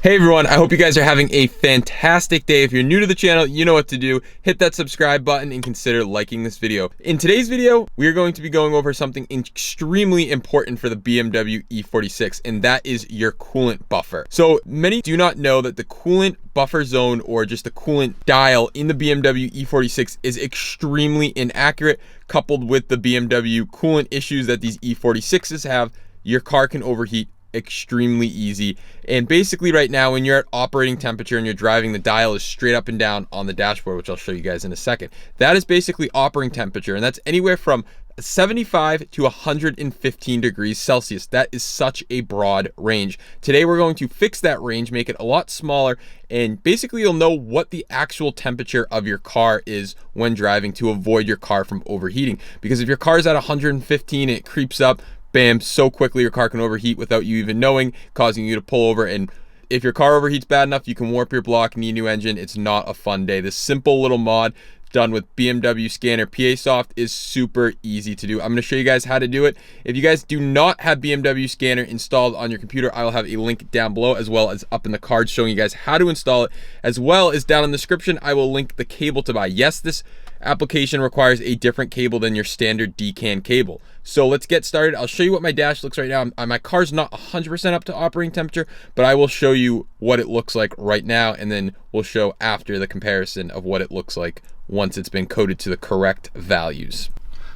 Hey everyone, I hope you guys are having a fantastic day. If you're new to the channel, you know what to do. Hit that subscribe button and consider liking this video. In today's video, we're going to be going over something extremely important for the BMW E46, and that is your coolant buffer. So many do not know that the coolant buffer zone, or just the coolant dial in the BMW E46, is extremely inaccurate. Coupled with the BMW coolant issues that these E46s have, your car can overheat extremely easy. And basically right now, when you're at operating temperature and you're driving, the dial is straight up and down on the dashboard, which I'll show you guys in a second. That is basically operating temperature, and that's anywhere from 75 to 115 degrees Celsius. That is such a broad range. Today we're going to fix that range, make it a lot smaller, and basically you'll know what the actual temperature of your car is when driving to avoid your car from overheating. Because if your car is at 115 and it creeps up, bam, so quickly your car can overheat without you even knowing, causing you to pull over. And if your car overheats bad enough, you can warp your block, need a new engine. It's not a fun day. This simple little mod done with BMW Scanner PASoft is super easy to do. I'm going to show you guys how to do it. If you guys do not have BMW Scanner installed on your computer, I will have a link down below, as well as up in the card, showing you guys how to install it, as well as down in the description I will link the cable to buy. Yes, this application requires a different cable than your standard DCAN cable. So let's get started. I'll show you what my dash looks right now. My car's not 100% up to operating temperature, but I will show you what it looks like right now, and then we'll show after the comparison of what it looks like once it's been coded to the correct values.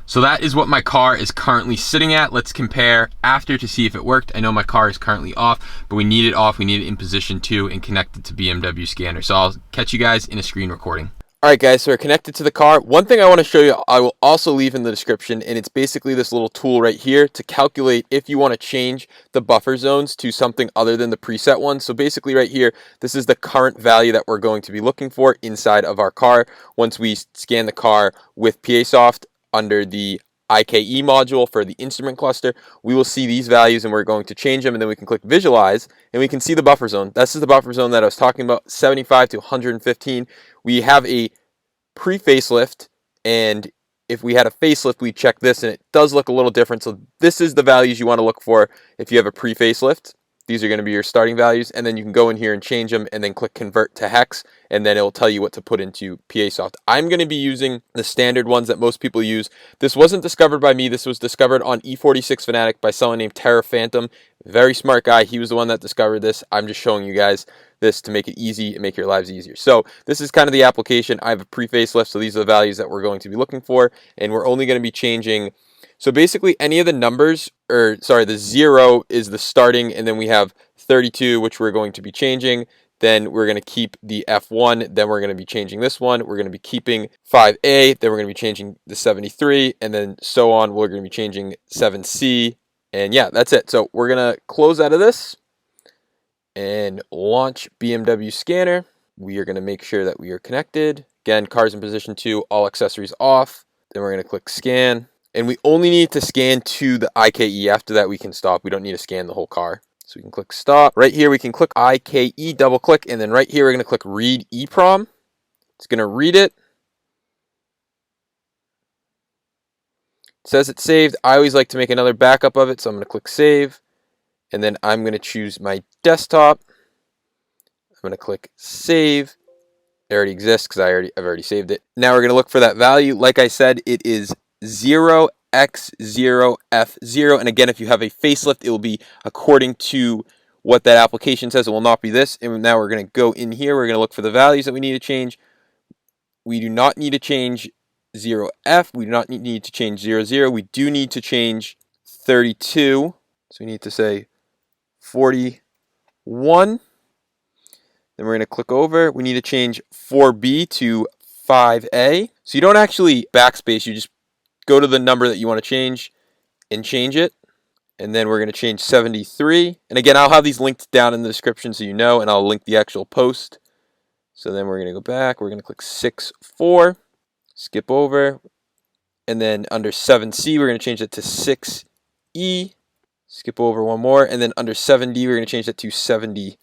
So that is what my car is currently sitting at. Let's compare after to see if it worked. I know my car is currently off, but we need it off. We need it in position 2 and connected to BMW Scanner. So I'll catch you guys in a screen recording. All right, guys, so we're connected to the car. One thing I want to show you, I will also leave in the description, and it's basically this little tool right here to calculate if you want to change the buffer zones to something other than the preset one. So basically right here, this is the current value that we're going to be looking for inside of our car. Once we scan the car with PASoft under the IKE module for the instrument cluster, we will see these values and we're going to change them, and then we can click visualize and we can see the buffer zone. This is the buffer zone that I was talking about, 75 to 115. We have a pre-facelift, and if we had a facelift, we check this and it does look a little different. So this is the values you want to look for if you have a pre-facelift. These are going to be your starting values, and then you can go in here and change them and then click convert to hex, and then it will tell you what to put into PASoft. I'm going to be using the standard ones that most people use. This wasn't discovered by me. This was discovered on E46 Fanatic by someone named Terra Phantom. Very smart guy. He was the one that discovered this. I'm just showing you guys this to make it easy and make your lives easier. So this is kind of the application. I have a pre-facelift, so these are the values that we're going to be looking for, and we're only going to be changing. So basically any of the numbers, or sorry, the 0 is the starting, and then we have 32, which we're going to be changing. Then we're going to keep the F1, then we're going to be changing this one. We're going to be keeping 5A, then we're going to be changing the 73, and then so on. We're going to be changing 7C, and yeah, that's it. So we're going to close out of this and launch BMW Scanner. We are going to make sure that we are connected. Again, cars in position 2, all accessories off. Then we're going to click scan. And we only need to scan to the IKE. After that, we can stop. We don't need to scan the whole car. So we can click stop. Right here, we can click IKE, double click, and then right here, we're going to click read EEPROM. It's going to read it. It says it's saved. I always like to make another backup of it, so I'm going to click save. And then I'm going to choose my desktop. I'm going to click save. It already exists because I've already saved it. Now we're going to look for that value. Like I said, it is 0x0f0, and again, if you have a facelift, it will be according to what that application says. It will not be this. And now we're going to go in here, we're going to look for the values that we need to change. We do not need to change 0f, we do not need to change 00. We do need to change 32, so we need to say 41. Then we're going to click over. We need to change 4B to 5A. So you don't actually backspace, you just go to the number that you want to change and change it. And then we're going to change 73. And again, I'll have these linked down in the description so you know, and I'll link the actual post. So then we're going to go back. We're going to click 6-4, skip over. And then under 7C, we're going to change it to 6E, skip over one more. And then under 7D, we're going to change that to 73.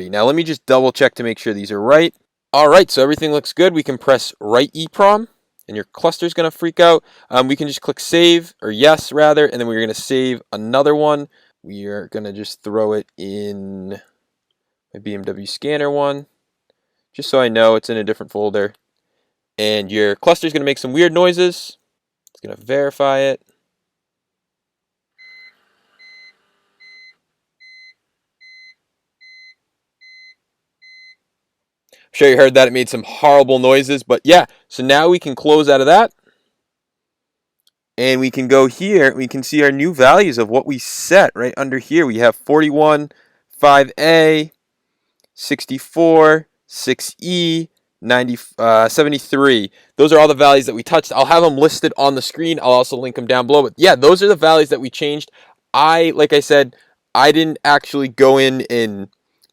Now let me just double check to make sure these are right. All right, so everything looks good. We can press write EEPROM, and your cluster is going to freak out. We can just click save, or yes rather, and then we're going to save another one. We are going to just throw it in BMW scanner one, just so I know it's in a different folder. And your cluster is going to make some weird noises. It's going to verify it. I'm sure you heard that. It made some horrible noises, but yeah. So now we can close out of that. And we can go here. We can see our new values of what we set right under here. We have 41, 5A, 64, 6E, 90, 73. Those are all the values that we touched. I'll have them listed on the screen. I'll also link them down below. But yeah, those are the values that we changed. Like I said, I didn't actually go in and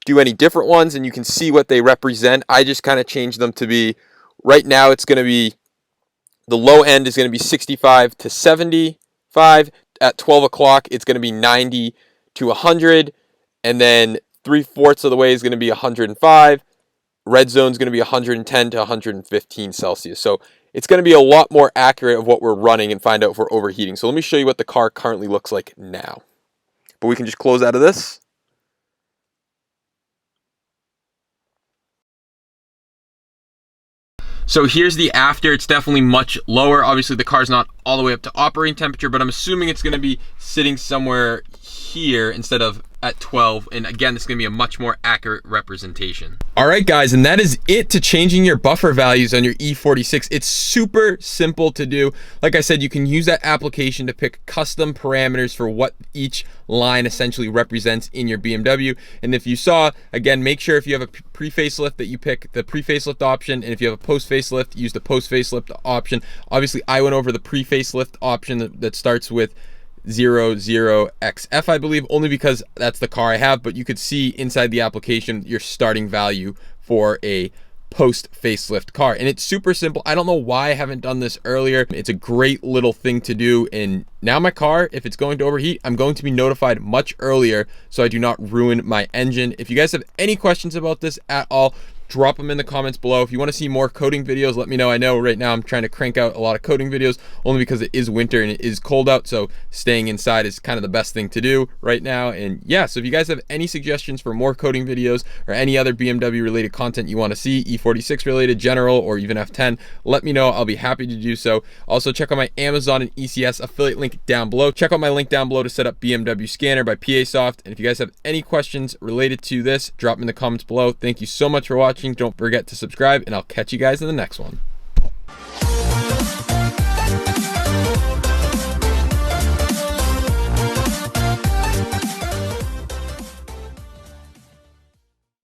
do any different ones, and you can see what they represent. I just kind of changed them to be, right now it's going to be, the low end is going to be 65 to 75. At 12 o'clock, it's going to be 90 to 100. And then 3/4 of the way is going to be 105. Red zone is going to be 110 to 115 Celsius. So it's going to be a lot more accurate of what we're running and find out if we're overheating. So let me show you what the car currently looks like now. But we can just close out of this. So here's the after. It's definitely much lower. Obviously the car's not all the way up to operating temperature, but I'm assuming it's going to be sitting somewhere here instead of at 12. And again, this is going to be a much more accurate representation. All right, guys, and that is it to changing your buffer values on your E46. It's super simple to do. Like I said, you can use that application to pick custom parameters for what each line essentially represents in your BMW. And if you saw, again, make sure if you have a pre-facelift that you pick the pre-facelift option, and if you have a post-facelift, use the post-facelift option. Obviously, I went over the pre-facelift option that starts with 00XF, I believe, only because that's the car I have, but you could see inside the application your starting value for a post facelift car, and it's super simple. I don't know why I haven't done this earlier. It's a great little thing to do, and now my car, if it's going to overheat, I'm going to be notified much earlier so I do not ruin my engine. If you guys have any questions about this at all, drop them in the comments below. If you want to see more coding videos, let me know. I know right now I'm trying to crank out a lot of coding videos only because it is winter and it is cold out, so staying inside is kind of the best thing to do right now. And yeah, so if you guys have any suggestions for more coding videos or any other BMW related content you want to see, E46 related, general, or even F10, let me know. I'll be happy to do so. Also, check out my Amazon and ECS affiliate link down below. Check out my link down below to set up BMW Scanner by PASoft. And if you guys have any questions related to this, drop them in the comments below. Thank you so much for watching. Don't forget to subscribe, and I'll catch you guys in the next one.